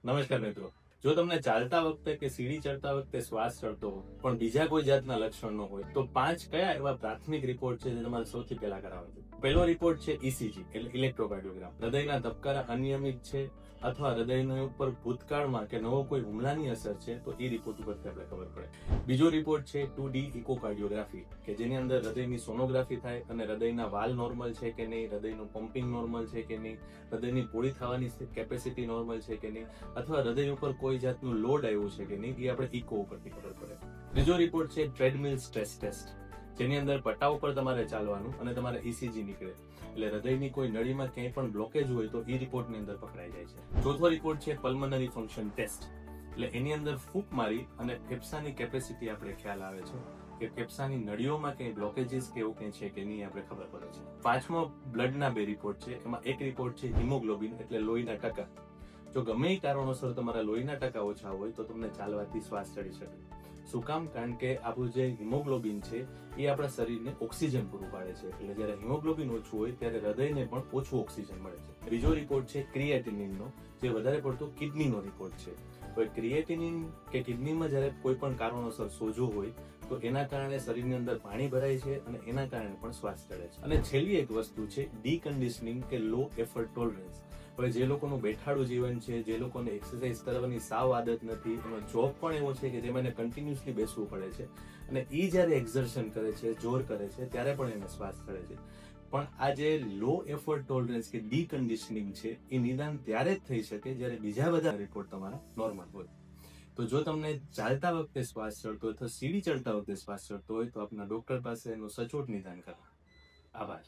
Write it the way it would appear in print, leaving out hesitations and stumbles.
નમસ્કાર મિત્રો, જો તમને ચાલતા વખતે કે સીડી ચડતા વખતે શ્વાસ ચડતો હોય પણ બીજા કોઈ જાતના લક્ષણ ન હોય તો 5 કયા એવા પ્રાથમિક રિપોર્ટ છે જે તમારે સૌથી પહેલા કરાવવા જોઈએ? પહેલો રિપોર્ટ છે ઇસીજી એટલે ઇલેક્ટ્રોકાર્ડિયોગ્રામ. હૃદયના ધબકારા અનિયમિત છે અથવા હૃદયના ઉપર ભૂતકાળમાં કે નવો કોઈ હુમલાની અસર છે તો એ રિપોર્ટ ઉપરથી આપણે ખબર પડે. બીજો રિપોર્ટ છે 2D ઇકોકાર્ડિયોગ્રાફી કે જેની અંદર હૃદયની સોનોગ્રાફી થાય અને હૃદયના વાલ નોર્મલ છે કે નહીં, હૃદયનું પમ્પિંગ નોર્મલ છે કે નહીં, હૃદયની પૂરી થવાની કેપેસિટી નોર્મલ છે કે નહીં, અથવા હૃદય ઉપર કોઈ જાતનું લોડ આવ્યું છે કે નહીં, એ આપણે ઇકો ઉપરથી ખબર પડે. ત્રીજો રિપોર્ટ છે ટ્રેડમિલ સ્ટ્રેસ ટેસ્ટ, જેની અંદર પટ્ટા ઉપર તમારે ચાલવાનું અને તમારે ઇસીજી નીકળે એટલે હૃદયની કોઈ નળીમાં ક્યાંય પણ બ્લોકેજ હોય તો એ રિપોર્ટની અંદર પકડાઈ જાય છે. ચોથો રિપોર્ટ છે પલ્મનરી ફંક્શન ટેસ્ટ, એટલે એની અંદર ફૂંક મારી અને ફેફસાની કેપેસિટી આપણે ખ્યાલ આવે છે કે ફેફસાની નળીઓમાં કંઈ બ્લોકેજીસ કે એવું કંઈ છે કે નહીં આપણે ખબર પડે છે. પાંચમો બ્લડના 2 રિપોર્ટ છે, એમાં એક રિપોર્ટ છે હિમોગ્લોબિન એટલે લોહીના ટકા. જો ગમે એ કારણોસર તમારા લોહીના ટકા ઓછા હોય તો તમને ચાલવાથી શ્વાસ ચડી શકે. શું કામ? કારણ કે આપણું જે હિમોગ્લોબિન છે એ આપણા શરીરને ઓક્સિજન પૂરું પાડે છે, એટલે જ્યારે હિમોગ્લોબિન ઓછું હોય ત્યારે હૃદયને પણ ઓછું ઓક્સિજન મળે છે. ત્રીજો રિપોર્ટ છે ક્રિએટિનિનનો, જે વધારે પડતો કિડનીનો રિપોર્ટ છે. હવે ક્રિએટિનિન કે કિડનીમાં જ્યારે કોઈ પણ કારણોસર સોજો હોય તો એના કારણે શરીરની અંદર પાણી ભરાય છે અને એના કારણે પણ શ્વાસ ચડે છે. અને છેલ્લી એક વસ્તુ છે ડીકન્ડિશનિંગ કે લો એફર્ટ ટોલરન્સ. હવે જે લોકોનું બેઠાડું જીવન છે, જે લોકોને એક્સરસાઇઝ કરવાની સાવ આદત નથી, એનો જોબ પણ એવો છે કે જેમાં એને કન્ટિન્યુઅસલી બેસવું પડે છે અને એ જ્યારે એક્ઝર્શન કરે છે, જોર કરે છે, ત્યારે પણ એને શ્વાસ ચડે છે. પણ આ જે લો એફર્ટ ટોલરન્સ કે ડીકન્ડિશનિંગ છે એ નિદાન ત્યારે જ થઈ શકે જ્યારે બીજા બધા રિપોર્ટ તમારા નોર્મલ હોય. તો જો તમને ચાલતા વખતે શ્વાસ ચડતો હોય અથવા સીડી ચડતા વખતે શ્વાસ ચડતો હોય તો આપના ડોક્ટર પાસે એનું સચોટ નિદાન કરો. આભાર.